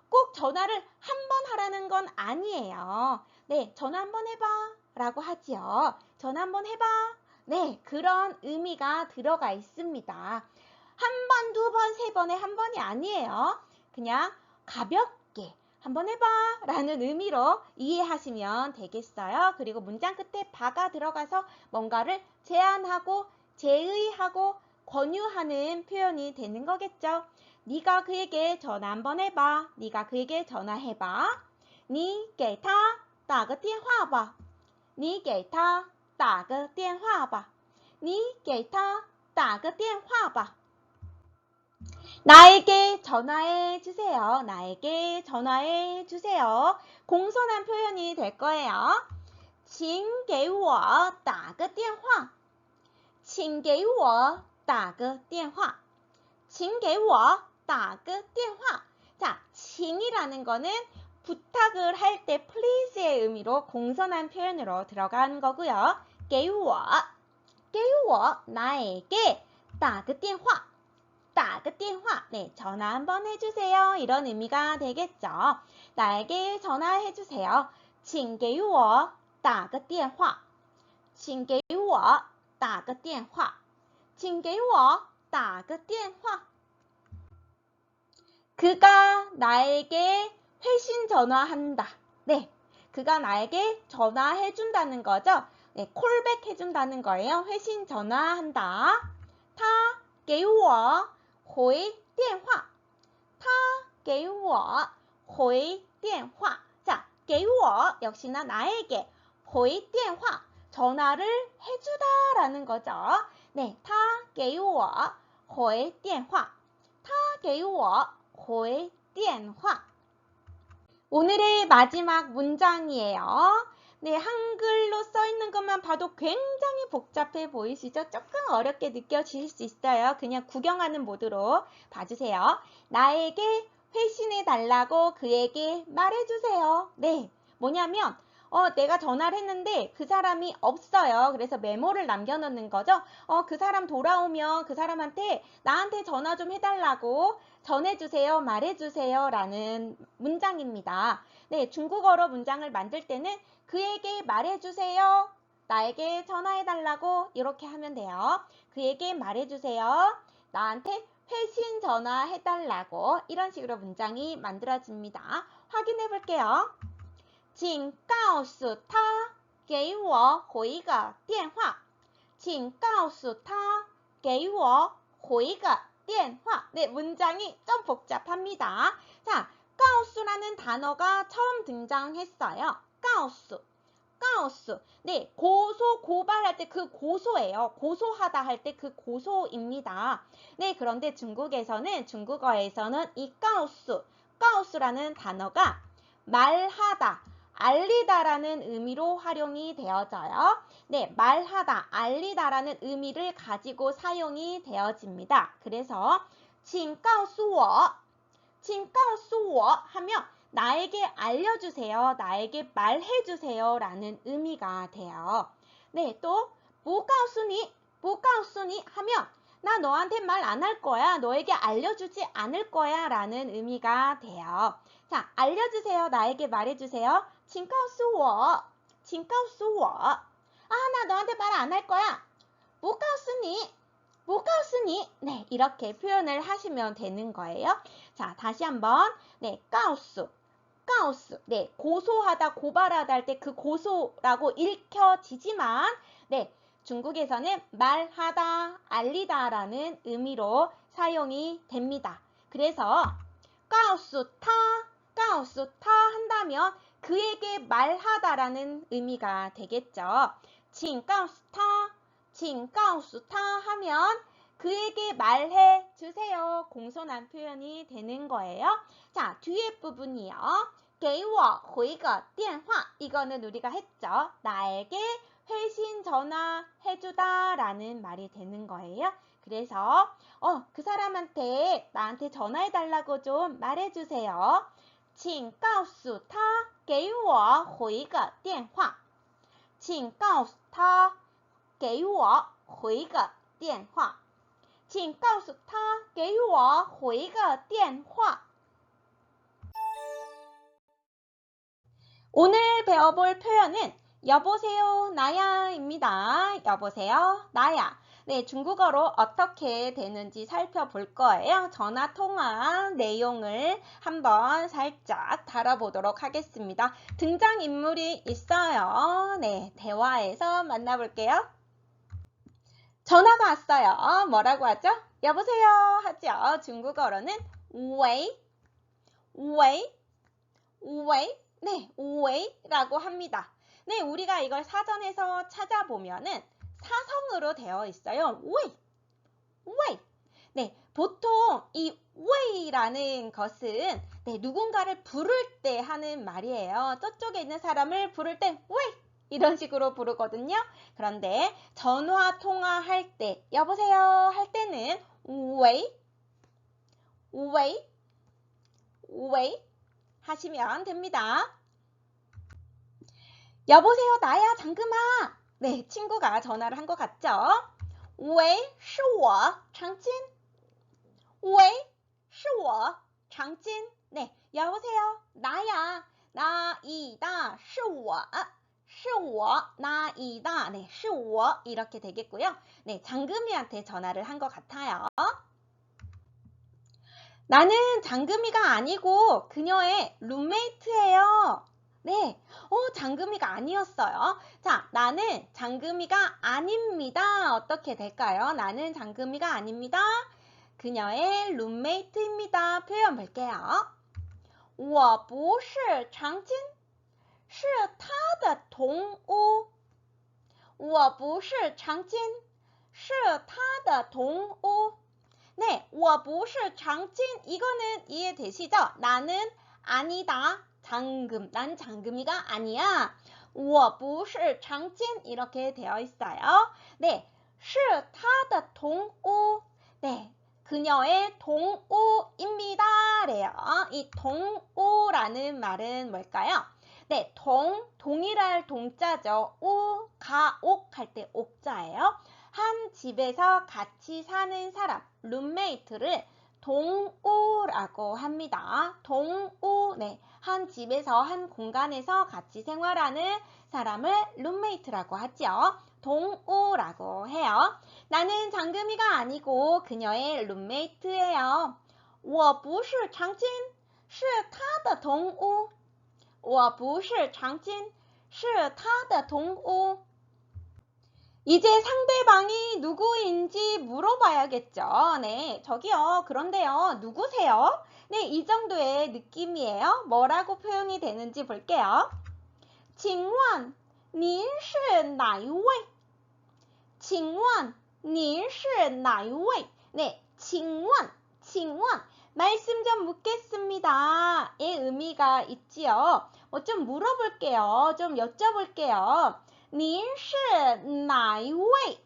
꼭 전화를 한 번 하라는 건 아니에요. 네, 전화 한번 해봐 라고 하지요. 전화 한번 해봐. 네, 그런 의미가 들어가 있습니다. 한 번, 두 번, 세 번에 한 번이 아니에요. 그냥 가볍게 한번 해봐 라는 의미로 이해하시면 되겠어요. 그리고 문장 끝에 바가 들어가서 뭔가를 제안하고 제의하고 권유하는 표현이 되는 거겠죠. 네가 그에게 전화 한번 해봐. 네가 그에게 전화해봐. 你给他打个电话吧. 你给他打个电话吧. 你给他打个电话吧. 나에게 전화해 주세요. 나에게 전화해 주세요. 공손한 표현이 될 거예요. 请给我打个电话. 请给我打个电话. 请给我打个电话. 자, 请이라는 거는 부탁을 할 때 please의 의미로 공손한 표현으로 들어간 거고요. 给我나에게 打个电话. 打个电话. 네, 전화 한번 해주세요. 이런 의미가 되겠죠. 나에게 전화해 주세요. 请给我打个电话. 请给我打个电话. 请给我打个电话. 그가 나에게 회신 전화한다. 네, 그가 나에게 전화해 준다는 거죠. 네, 콜백 해준다는 거예요. 회신 전화한다. 他给我回电话. 他给我回电话. 자, 给我 역시나 나에게 回电话 전화를 해주다라는 거죠. 네, 他给我回电话. 他给我回电话. 오늘의 마지막 문장이에요. 네, 한글로 써 있는 것만 봐도 굉장히 복잡해 보이시죠? 조금 어렵게 느껴질 수 있어요. 그냥 구경하는 모드로 봐주세요. 나에게 회신해 달라고 그에게 말해주세요. 네, 뭐냐면 내가 전화를 했는데 그 사람이 없어요. 그래서 메모를 남겨놓는 거죠. 그 사람 돌아오면 그 사람한테 나한테 전화 좀 해달라고 전해주세요, 말해주세요 라는 문장입니다. 네, 중국어로 문장을 만들 때는 그에게 말해주세요, 나에게 전화해달라고 이렇게 하면 돼요. 그에게 말해주세요, 나한테 회신 전화해달라고 이런 식으로 문장이 만들어집니다. 확인해 볼게요. 请告诉他给我回个电话请告诉他给我回个电话 네, 문장이 좀 복잡합니다. 자, 告诉라는 단어가 처음 등장했어요. 告诉 告诉 네, 고소, 고발할 때 그 고소예요. 고소하다 할 때 그 고소입니다. 네, 그런데 중국어에서는 이 告诉 告诉라는 단어가 말하다, 알리다라는 의미로 활용이 되어져요. 네, 말하다, 알리다라는 의미를 가지고 사용이 되어집니다. 그래서 请告诉我请告诉我하면 나에게 알려주세요, 나에게 말해주세요 라는 의미가 돼요. 네, 또 不告诉你不告诉你하면 나 너한테 말 안 할 거야, 너에게 알려주지 않을 거야 라는 의미가 돼요. 자, 알려주세요, 나에게 말해주세요. 请告诉我请告诉我나 너한테 말 안 할 거야. 不告诉你不告诉你 네, 이렇게 표현을 하시면 되는 거예요. 자, 다시 한번. 네, 告诉 네, 고소하다, 고발하다 할 때 그 고소라고 읽혀지지만, 네, 중국에서는 말하다, 알리다라는 의미로 사용이 됩니다. 그래서 告诉他한다면 그에게 말하다라는 의미가 되겠죠. 请告诉他하면 그에게 말해 주세요. 공손한 표현이 되는 거예요. 자, 뒤에 부분이요. 给我回个电话 이거는 우리가 했죠. 나에게 회신 전화해주다 라는 말이 되는 거예요. 그래서 그 사람한테 나한테 전화해달라고 좀 말해주세요. 请告诉他给我回个电话请告诉他给我回个电话请告诉他给我回个电话 오늘 배워볼 표현은 여보세요 나야입니다. 여보세요 나야. 네, 중국어로 어떻게 되는지 살펴볼 거예요. 전화 통화 내용을 한번 살짝 다뤄보도록 하겠습니다. 등장인물이 있어요. 네, 대화에서 만나볼게요. 전화가 왔어요. 뭐라고 하죠? 여보세요 하죠. 중국어로는 웨이, 웨이, 웨이. 네, 웨이라고 합니다. 네, 우리가 이걸 사전에서 찾아보면은 사성으로 되어 있어요. 웨이, 웨이. 네, 보통 이 웨이라는 것은 네, 누군가를 부를 때 하는 말이에요. 저쪽에 있는 사람을 부를 때 웨이 이런 식으로 부르거든요. 그런데 전화 통화할 때 여보세요 할 때는 웨이, 웨이, 웨이 하시면 됩니다. 여보세요 나야 장금아. 네, 친구가 전화를 한 것 같죠? 喂是我长金 喂是我长金 네, 여보세요 나야 나이다 是我 나이다 네, 是我 이렇게 되겠고요. 네, 장금이한테 전화를 한 것 같아요. 나는 장금이가 아니고 그녀의 룸메이트예요. 네, 장금이가 아니었어요. 자, 나는 장금이가 아닙니다. 어떻게 될까요? 나는 장금이가 아닙니다. 그녀의 룸메이트입니다. 표현 볼게요. 我不是长金是他的同屋我不是长金是他的同屋 네, 我不是长金 이거는 이해되시죠? 나는 아니다. 장금, 난 장금이가 아니야. 我不是长金 이렇게 되어 있어요. 네, 是他的同屋 네, 그녀의 동우입니다. 래요. 이 동우라는 말은 뭘까요? 네, 동일할 동자죠. 옥 할 때 옥자예요. 한 집에서 같이 사는 사람, 룸메이트를 동우라고 합니다. 동우, 네, 한 집에서 한 공간에서 같이 생활하는 사람을 룸메이트라고 하죠. 동우라고 해요. 나는 장금이가 아니고 그녀의 룸메이트예요. 我不是长金，是他的同屋。我不是长金，是他的同屋。 이제 상대방이 누구인지 물어봐야겠죠. 네, 저기요. 그런데요. 누구세요? 네, 이 정도의 느낌이에요. 뭐라고 표현이 되는지 볼게요. 请问您是哪一位?请问您是哪一位? 네, 请问말씀 좀 묻겠습니다. 의 의미가 있지요. 좀 물어볼게요. 좀 여쭤볼게요. 您是哪一位?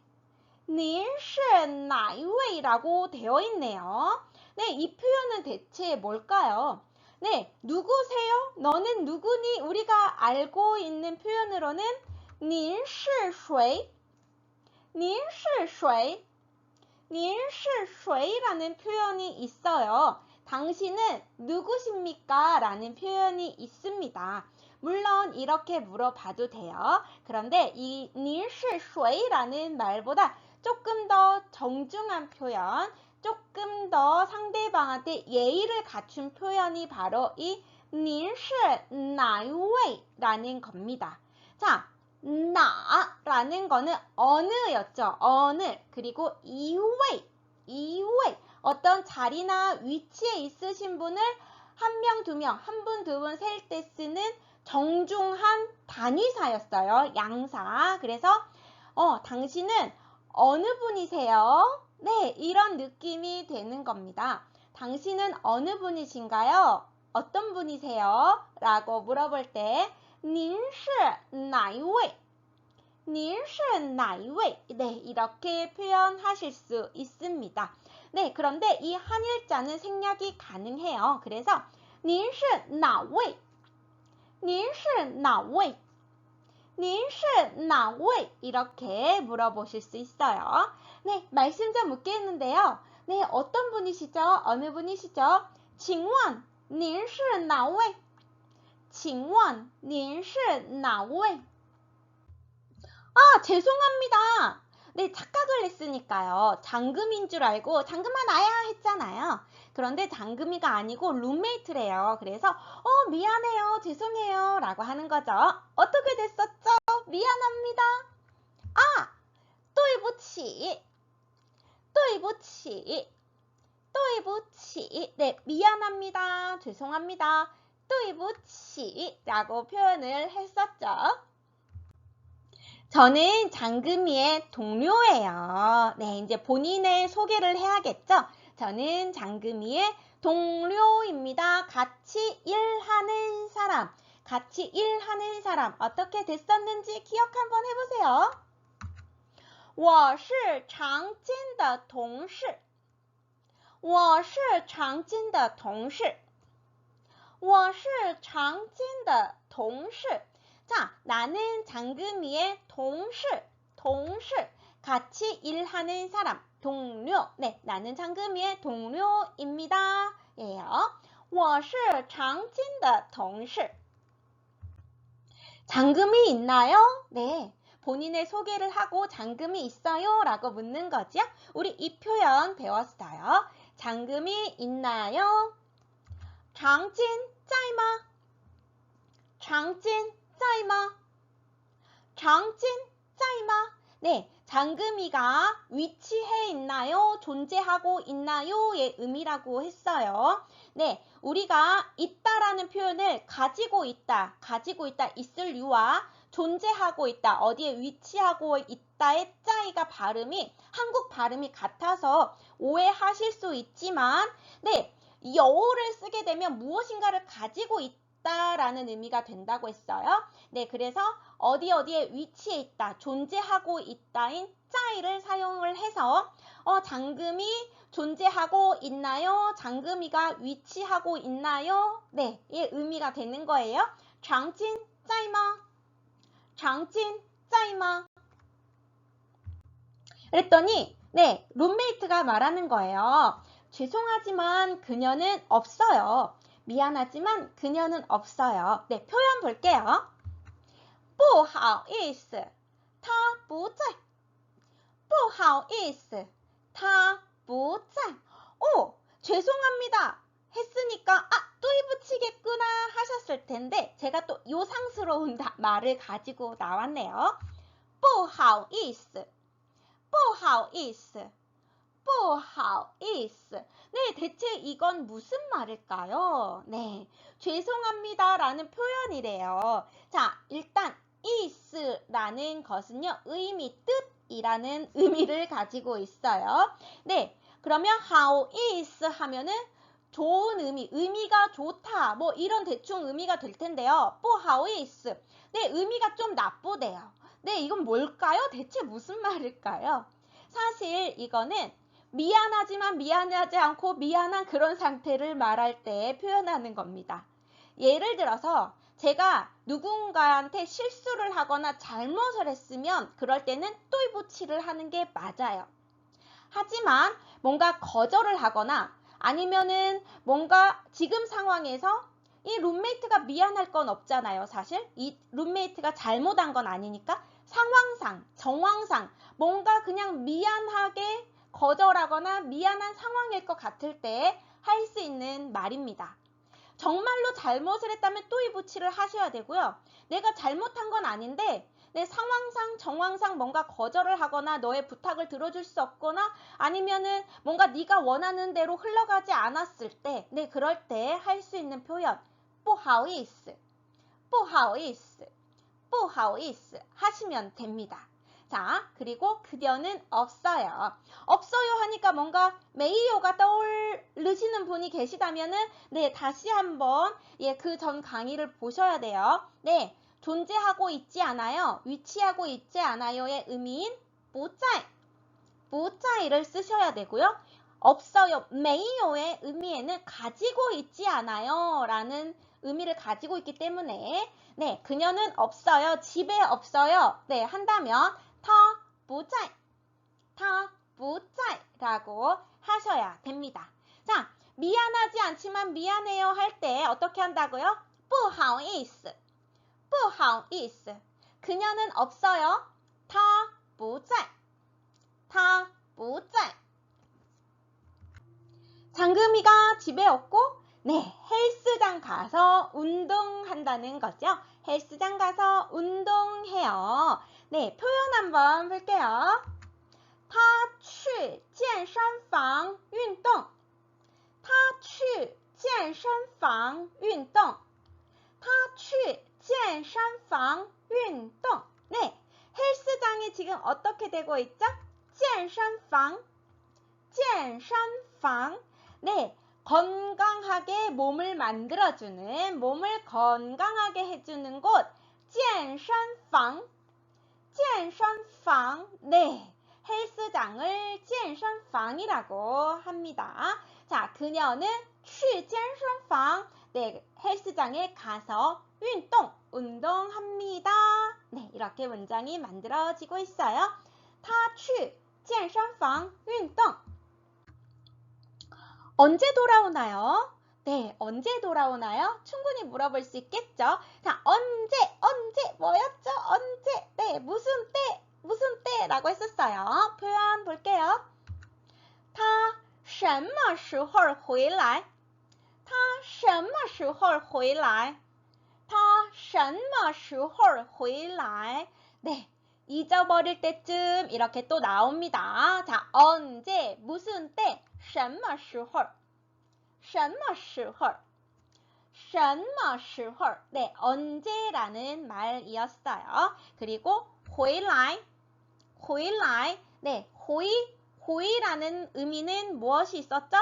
您是哪一位? 라고 되어 있네요. 네, 이 표현은 대체 뭘까요? 네, 누구세요? 너는 누구니? 우리가 알고 있는 표현으로는 您是谁?您是谁?您是谁? 라는 표현이 있어요. 당신은 누구십니까? 라는 표현이 있습니다. 물론 이렇게 물어봐도 돼요. 그런데 이 您是谁? 라는 말보다 조금 더 정중한 표현, 조금 더 상대방한테 예의를 갖춘 표현이 바로 이 您是哪一位? 라는 겁니다. 자, 나라는 거는 어느였죠. 어느. 그리고 이웨이. 어떤 자리나 위치에 있으신 분을 한 명, 두 명, 한 분, 두 분 셀 때 쓰는 정중한 단위사였어요. 양사. 그래서 당신은 어느 분이세요? 네, 이런 느낌이 되는 겁니다. 당신은 어느 분이신가요? 어떤 분이세요? 라고 물어볼 때 您是哪一位?您是哪一位? 네, 이렇게 표현하실 수 있습니다. 네, 그런데 이 한일자는 생략이 가능해요. 그래서 您是哪位?您是哪位?您是哪位? 이렇게 물어보실 수 있어요. 네, 말씀 좀 묻겠는데요. 네, 어떤 분이시죠? 어느 분이시죠? 请问您是哪位?请问您是哪位? 아, 죄송합니다. 네, 착각을 했으니까요. 장금인 줄 알고 장금아 나야 했잖아요. 그런데 장금이가 아니고 룸메이트래요. 그래서 미안해요, 죄송해요 라고 하는 거죠. 어떻게 됐었죠? 미안합니다. 아, 对不起,对不起,对不起. 네, 미안합니다, 죄송합니다. 对不起 라고 표현을 했었죠. 저는 장금이의 동료예요. 네, 이제 본인의 소개를 해야겠죠. 저는 장금이의 동료입니다. 같이 일하는 사람. 같이 일하는 사람. 어떻게 됐었는지 기억 한번 해보세요. 我是常金的同事. 我是常金的同事.我是常金的同事. 자, 나는 장금이의 동시, 같이 일하는 사람, 동료. 네, 나는 장금이의 동료입니다. 예요. 我是常金的同事. 장금이 있나요? 네, 본인의 소개를 하고 장금이 있어요? 라고 묻는 거죠. 우리 이 표현 배웠어요. 장금이 있나요? 长金在吗?长金在吗?长金在吗? 네, 장금이가 위치해 있나요? 존재하고 있나요?의 의미라고 했어요. 네, 우리가 있다라는 표현을 가지고 있다, 있을 유와 존재하고 있다, 어디에 위치하고 있다의 짜이가 발음이 한국 발음이 같아서 오해하실 수 있지만, 네, 여우를 쓰게 되면 무엇인가를 가지고 있다라는 의미가 된다고 했어요. 네, 그래서 어디에 위치해 있다, 존재하고 있다인 짜이를 사용을 해서 장금이 존재하고 있나요? 장금이가 위치하고 있나요? 네, 이 의미가 되는 거예요. 장진 짜이마. 장진 짜이마. 그랬더니 네, 룸메이트가 말하는 거예요. 죄송하지만 그녀는 없어요. 미안하지만 그녀는 없어요. 네, 표현 볼게요. 不好意思,他不在.不好意思,他不在. 오, 죄송합니다. 했으니까 또이 붙이겠구나 하셨을 텐데 제가 또 요상스러운 말을 가지고 나왔네요. 不好意思,不好意思,不好意思. 네, 대체 이건 무슨 말일까요? 네, 죄송합니다 라는 표현이래요. 자, 일단 is라는 것은요, 의미, 뜻이라는 의미를 가지고 있어요. 네, 그러면 好意思하면은 좋은 의미, 의미가 좋다, 뭐 이런 대충 의미가 될 텐데요. 不好意思. 네, 의미가 좀 나쁘대요. 네, 이건 뭘까요? 대체 무슨 말일까요? 사실 이거는 미안하지만 미안하지 않고 미안한 그런 상태를 말할 때 표현하는 겁니다. 예를 들어서 제가 누군가한테 실수를 하거나 잘못을 했으면 그럴 때는 또이 붙이를 하는 게 맞아요. 하지만 뭔가 거절을 하거나 아니면은 뭔가 지금 상황에서 이 룸메이트가 미안할 건 없잖아요. 사실 이 룸메이트가 잘못한 건 아니니까 상황상, 정황상 뭔가 그냥 미안하게 거절하거나 미안한 상황일 것 같을 때 할 수 있는 말입니다. 정말로 잘못을 했다면 또이 붙이를 하셔야 되고요. 내가 잘못한 건 아닌데 내 상황상, 정황상 뭔가 거절을 하거나 너의 부탁을 들어줄 수 없거나 아니면은 뭔가 네가 원하는 대로 흘러가지 않았을 때, 네, 그럴 때 할 수 있는 표현 不好意思,不好意思,不好意思 하시면 됩니다. 자, 그리고 그녀는 없어요. 없어요 하니까 뭔가 메이요가 떠오르시는 분이 계시다면은 네, 다시 한번 그 전 강의를 보셔야 돼요. 네, 존재하고 있지 않아요. 위치하고 있지 않아요의 의미인 不在, 不在를 쓰셔야 되고요. 없어요, 메이요의 의미에는 가지고 있지 않아요 라는 의미를 가지고 있기 때문에 네, 그녀는 없어요, 집에 없어요 네, 한다면 他不在,他不在라고 하셔야 됩니다. 자, 미안하지 않지만 미안해요 할 때 어떻게 한다고요? 不好意思,不好意思. 그녀는 없어요. 他不在,他不在. 장금이가 집에 없고 네, 헬스장 가서 운동한다는 거죠. 헬스장 가서 운동해요. 네, 표현 한번 볼게요. 他去健身房运动,他去健身房运动,他去健身房运动. 네, 헬스장이 지금 어떻게 되고 있죠? 健身房,健身房. 네, 건강하게 몸을 만들어주는, 몸을 건강하게 해주는 곳, 健身房,健身房. 네, 헬스장을 健身房이라고 합니다. 자, 그녀는 去健身房, 네, 헬스장에 가서 운동합니다. 네, 이렇게 문장이 만들어지고 있어요. 他去健身房运动. 언제 돌아오나요? 네, 언제 돌아오나요? 충분히 물어볼 수 있겠죠? 자, 언제, 뭐였죠? 언제, 네, 무슨 때 라고 했었어요. 표현 볼게요. 他什么时候回来?他什么时候回来?他什么时候回来? 네, 잊어버릴 때쯤 이렇게 또 나옵니다. 자, 언제, 무슨 때, 什么时候?什么时候?什么时候? 네, 언제라는 말이었어요. 그리고 回来, 回来, 네, 回,라는 의미는 무엇이 있었죠?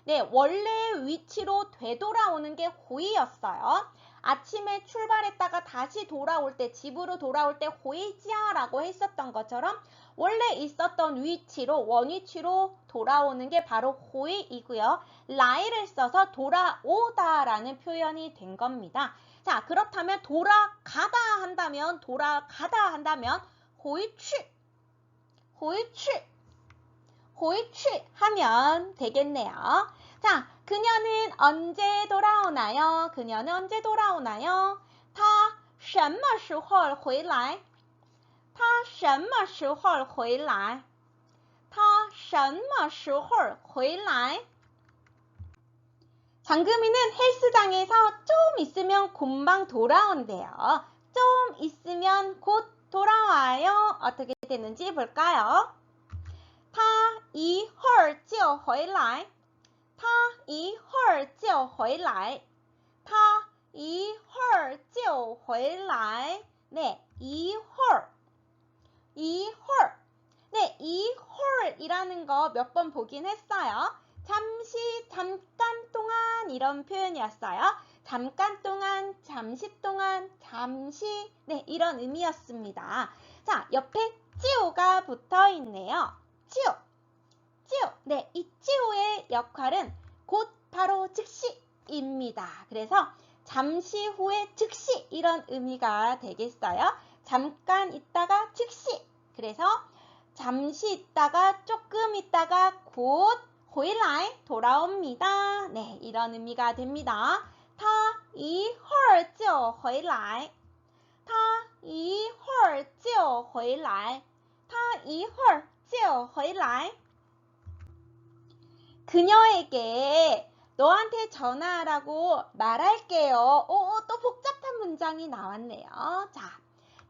네, 원래 위치로 되돌아오는 게 호이였어요. 아침에 출발했다가 다시 돌아올 때, 집으로 돌아올 때 호이지야라고 했었던 것처럼 원래 있었던 위치로, 원위치로 돌아오는 게 바로 호이이고요. 라이를 써서 돌아오다라는 표현이 된 겁니다. 자, 그렇다면 돌아가다 한다면 호이취 하면 되겠네요. 자, 그녀는 언제 돌아오나요? 그녀는 언제 돌아오나요? 她什么时候回来?她什么时候回来?她什么时候回来? 장금이는 헬스장에서 좀 있으면 금방 돌아온대요. 좀 있으면 곧 돌아와요. 어떻게 되는지 볼까요? 他一会儿就回来他一会儿就回来他一会儿就回来 네, 一会儿 네, 一会儿이라는 거 몇 번 보긴 했어요. 잠시, 잠깐 동안 이런 표현이었어요. 잠깐 동안, 잠시 동안, 잠시 네, 이런 의미였습니다. 자, 옆에 찌오가 붙어 있네요. 찌오. 네, 이 찌오의 역할은 곧 바로 즉시입니다. 그래서 잠시 후에 즉시 이런 의미가 되겠어요. 잠깐 있다가 즉시. 그래서 잠시 있다가 조금 있다가 곧回来 돌아옵니다. 네, 이런 의미가 됩니다. 他一会儿就回来他一会儿就回来他一会儿就回来 그녀에게 너한테 전화하라고 말할게요. 또 복잡한 문장이 나왔네요. 자,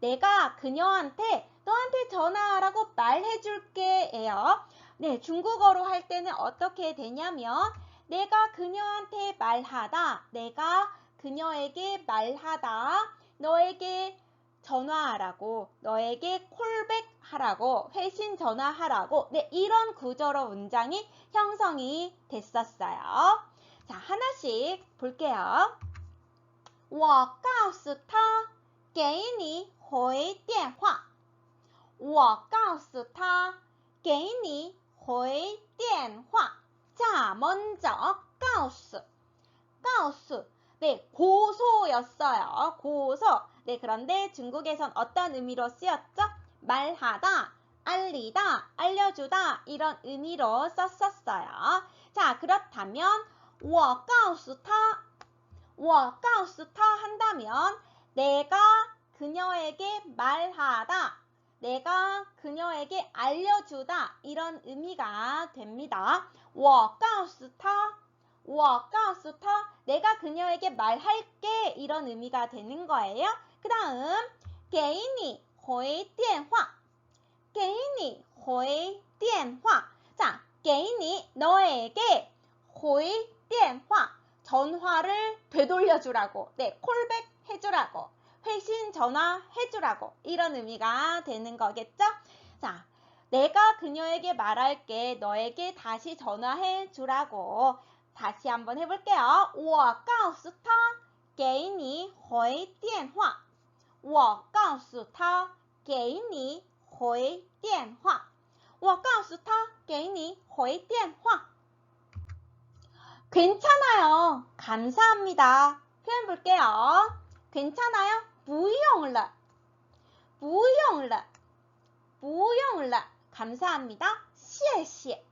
내가 그녀한테 너한테 전화하라고 말해줄게예요. 네, 중국어로 할 때는 어떻게 되냐면 내가 그녀한테 말하다, 내가 그녀에게 말하다, 너에게 전화하라고, 너에게 콜백하라고, 회신 전화하라고 네, 이런 구조로 문장이 형성이 됐었어요. 자, 하나씩 볼게요. 我告诉他给你回电话我告诉他给你回电话 자, 먼저 告诉네, 고소였어요. 고소. 네, 그런데 중국에선 어떤 의미로 쓰였죠? 말하다, 알리다, 알려주다 이런 의미로 썼었어요. 자, 그렇다면 我告诉他한다면 내가 그녀에게 말하다, 내가 그녀에게 알려주다 이런 의미가 됩니다. 我告诉他내가 그녀에게 말할게 이런 의미가 되는 거예요. 그 다음 给你回电话 자, 给你 너에게 回电话 전화를 되돌려주라고 네, 콜백 해주라고 회신 전화 해주라고 이런 의미가 되는 거겠죠? 자, 내가 그녀에게 말할게 너에게 다시 전화해 주라고 다시 한번 해볼게요. 我告诉他给你回电话我告诉他给你回电话我告诉他给你回电话 괜찮아요. 감사합니다. 표현 볼게요. 괜찮아요. 不用了 감사합니다. 谢谢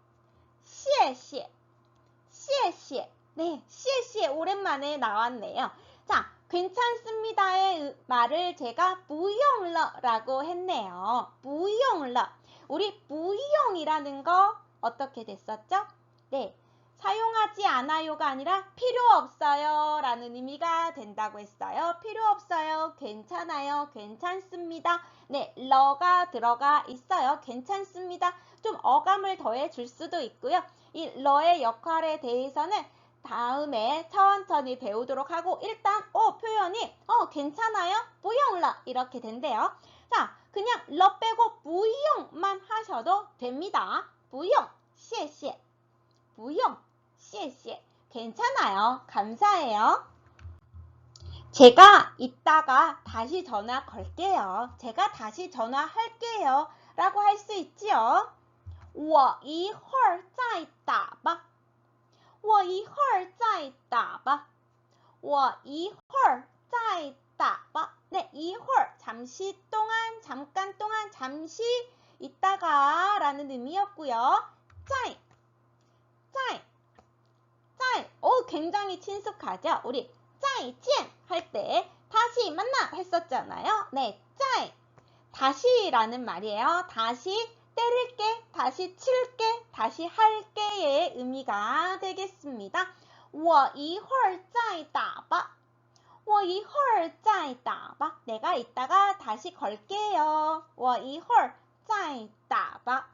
네, 谢谢 오랜만에 나왔네요. 자, 괜찮습니다의 말을 제가 不用了라고 했네요. 不用了 우리 不用이라는 거 어떻게 됐었죠? 네, 사용하지 않아요가 아니라 필요 없어요 라는 의미가 된다고 했어요. 필요 없어요, 괜찮아요, 괜찮습니다. 네, 러가 들어가 있어요. 괜찮습니다. 좀 어감을 더해 줄 수도 있고요. 이 러의 역할에 대해서는 다음에 천천히 배우도록 하고 일단 표현이 괜찮아요, 不用了 이렇게 된대요. 자, 그냥 러 빼고 不用만 하셔도 됩니다. 不用谢谢 不用 씨에. 괜찮아요. 감사해요. 제가 이따가 다시 전화 걸게요. 제가 다시 전화할게요. 라고 할 수 있지요. 我一会儿再打吧我一会儿再打吧我一会儿再打吧 네, 一会儿 잠시 동안, 잠깐 동안, 잠시 있다가 라는 의미였고요. 在 굉장히 친숙하죠? 우리 再见 할 때 다시 만나 했었잖아요. 네, 在 다시라는 말이에요. 다시 때릴게, 다시 칠게, 다시 할게의 의미가 되겠습니다. 我一会儿再打吧我一会儿再打吧 내가 이따가 다시 걸게요. 我一会儿再打吧